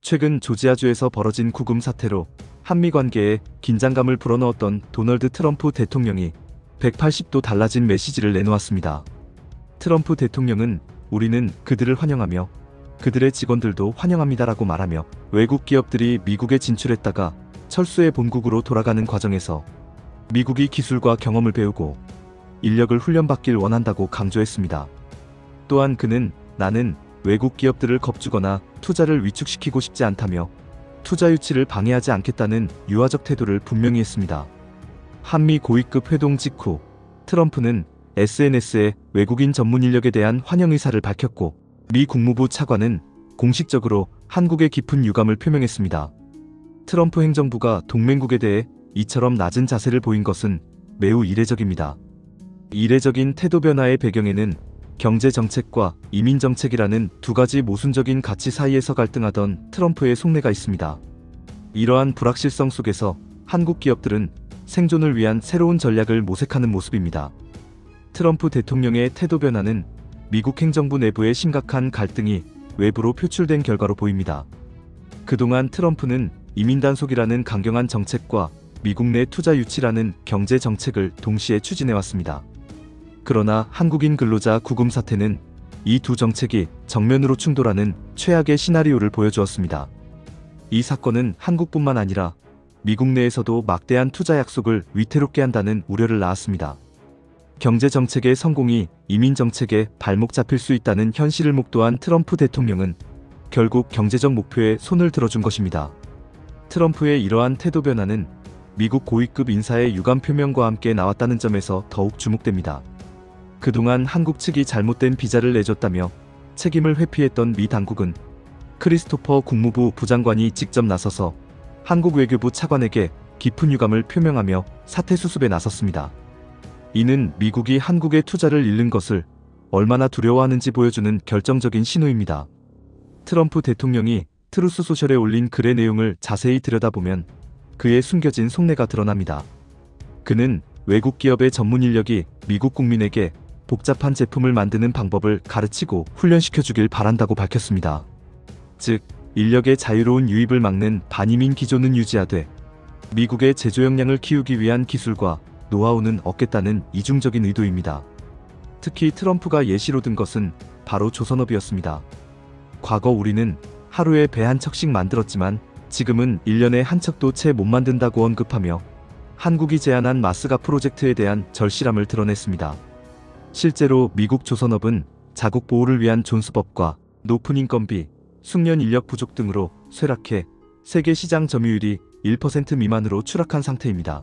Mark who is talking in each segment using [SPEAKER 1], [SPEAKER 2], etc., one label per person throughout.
[SPEAKER 1] 최근 조지아주에서 벌어진 구금 사태로 한미 관계에 긴장감을 불어넣었던 도널드 트럼프 대통령이 180도 달라진 메시지를 내놓았습니다. 트럼프 대통령은 우리는 그들을 환영하며 그들의 직원들도 환영합니다라고 말하며 외국 기업들이 미국에 진출했다가 철수의 본국으로 돌아가는 과정에서 미국이 기술과 경험을 배우고 인력을 훈련받길 원한다고 강조했습니다. 또한 그는 나는 외국 기업들을 겁주거나 투자를 위축시키고 싶지 않다며 투자 유치를 방해하지 않겠다는 유화적 태도를 분명히 했습니다. 한미 고위급 회동 직후 트럼프는 SNS에 외국인 전문 인력에 대한 환영 의사를 밝혔고 미 국무부 차관은 공식적으로 한국의 깊은 유감을 표명했습니다. 트럼프 행정부가 동맹국에 대해 이처럼 낮은 자세를 보인 것은 매우 이례적입니다. 이례적인 태도 변화의 배경에는 경제정책과 이민정책이라는 두 가지 모순적인 가치 사이에서 갈등하던 트럼프의 속내가 있습니다. 이러한 불확실성 속에서 한국 기업들은 생존을 위한 새로운 전략을 모색하는 모습입니다. 트럼프 대통령의 태도 변화는 미국 행정부 내부의 심각한 갈등이 외부로 표출된 결과로 보입니다. 그동안 트럼프는 이민 단속이라는 강경한 정책과 미국 내 투자 유치라는 경제 정책을 동시에 추진해왔습니다. 그러나 한국인 근로자 구금 사태는 이 두 정책이 정면으로 충돌하는 최악의 시나리오를 보여주었습니다. 이 사건은 한국뿐만 아니라 미국 내에서도 막대한 투자 약속을 위태롭게 한다는 우려를 낳았습니다. 경제 정책의 성공이 이민 정책에 발목 잡힐 수 있다는 현실을 목도한 트럼프 대통령은 결국 경제적 목표에 손을 들어준 것입니다. 트럼프의 이러한 태도 변화는 미국 고위급 인사의 유감 표명과 함께 나왔다는 점에서 더욱 주목됩니다. 그동안 한국 측이 잘못된 비자를 내줬다며 책임을 회피했던 미 당국은 크리스토퍼 국무부 부장관이 직접 나서서 한국 외교부 차관에게 깊은 유감을 표명하며 사태 수습에 나섰습니다. 이는 미국이 한국의 투자를 잃는 것을 얼마나 두려워하는지 보여주는 결정적인 신호입니다. 트럼프 대통령이 트루스 소셜에 올린 글의 내용을 자세히 들여다보면 그의 숨겨진 속내가 드러납니다. 그는 외국 기업의 전문 인력이 미국 국민에게 복잡한 제품을 만드는 방법을 가르치고 훈련시켜주길 바란다고 밝혔습니다. 즉, 인력의 자유로운 유입을 막는 반이민 기조는 유지하되 미국의 제조 역량을 키우기 위한 기술과 노하우는 얻겠다는 이중적인 의도입니다. 특히 트럼프가 예시로 든 것은 바로 조선업이었습니다. 과거 우리는 하루에 배 한 척씩 만들었지만 지금은 1년에 한 척도 채 못 만든다고 언급하며 한국이 제안한 마스가 프로젝트에 대한 절실함을 드러냈습니다. 실제로 미국 조선업은 자국 보호를 위한 존스법과 높은 인건비, 숙련 인력 부족 등으로 쇠락해 세계 시장 점유율이 1% 미만으로 추락한 상태입니다.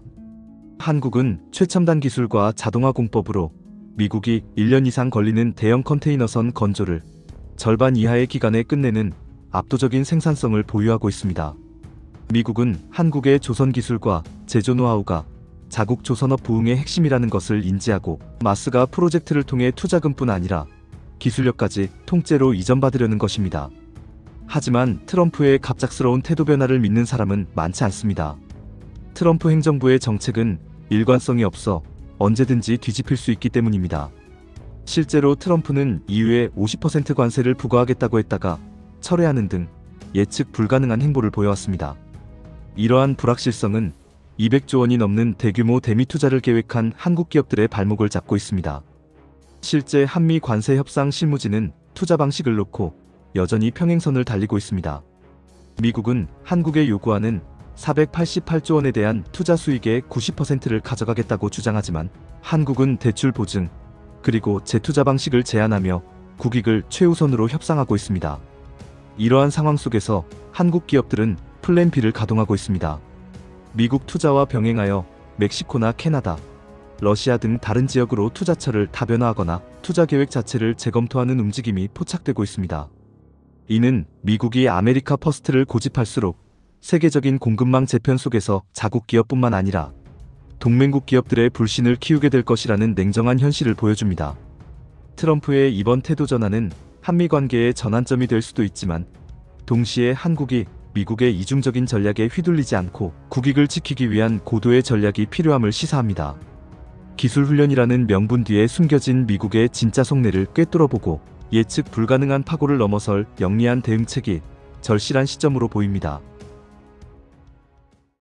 [SPEAKER 1] 한국은 최첨단 기술과 자동화 공법으로 미국이 1년 이상 걸리는 대형 컨테이너선 건조를 절반 이하의 기간에 끝내는 압도적인 생산성을 보유하고 있습니다. 미국은 한국의 조선 기술과 제조 노하우가 자국 조선업 부흥의 핵심이라는 것을 인지하고 마스가 프로젝트를 통해 투자금뿐 아니라 기술력까지 통째로 이전받으려는 것입니다. 하지만 트럼프의 갑작스러운 태도 변화를 믿는 사람은 많지 않습니다. 트럼프 행정부의 정책은 일관성이 없어 언제든지 뒤집힐 수 있기 때문입니다. 실제로 트럼프는 이후에 50% 관세를 부과하겠다고 했다가 철회하는 등 예측 불가능한 행보를 보여왔습니다. 이러한 불확실성은 200조 원이 넘는 대규모 대미 투자를 계획한 한국 기업들의 발목을 잡고 있습니다. 실제 한미 관세 협상 실무진은 투자 방식을 놓고 여전히 평행선을 달리고 있습니다. 미국은 한국에 요구하는 488조 원에 대한 투자 수익의 90%를 가져가겠다고 주장하지만 한국은 대출 보증, 그리고 재투자 방식을 제한하며 국익을 최우선으로 협상하고 있습니다. 이러한 상황 속에서 한국 기업들은 플랜 B를 가동하고 있습니다. 미국 투자와 병행하여 멕시코나 캐나다, 러시아 등 다른 지역으로 투자처를 다변화하거나 투자 계획 자체를 재검토하는 움직임이 포착되고 있습니다. 이는 미국이 아메리카 퍼스트를 고집할수록 세계적인 공급망 재편 속에서 자국 기업뿐만 아니라 동맹국 기업들의 불신을 키우게 될 것이라는 냉정한 현실을 보여줍니다. 트럼프의 이번 태도 전환은 한미 관계의 전환점이 될 수도 있지만 동시에 한국이 미국의 이중적인 전략에 휘둘리지 않고 국익을 지키기 위한 고도의 전략이 필요함을 시사합니다. 기술훈련이라는 명분 뒤에 숨겨진 미국의 진짜 속내를 꿰뚫어보고 예측 불가능한 파고를 넘어설 영리한 대응책이 절실한 시점으로 보입니다.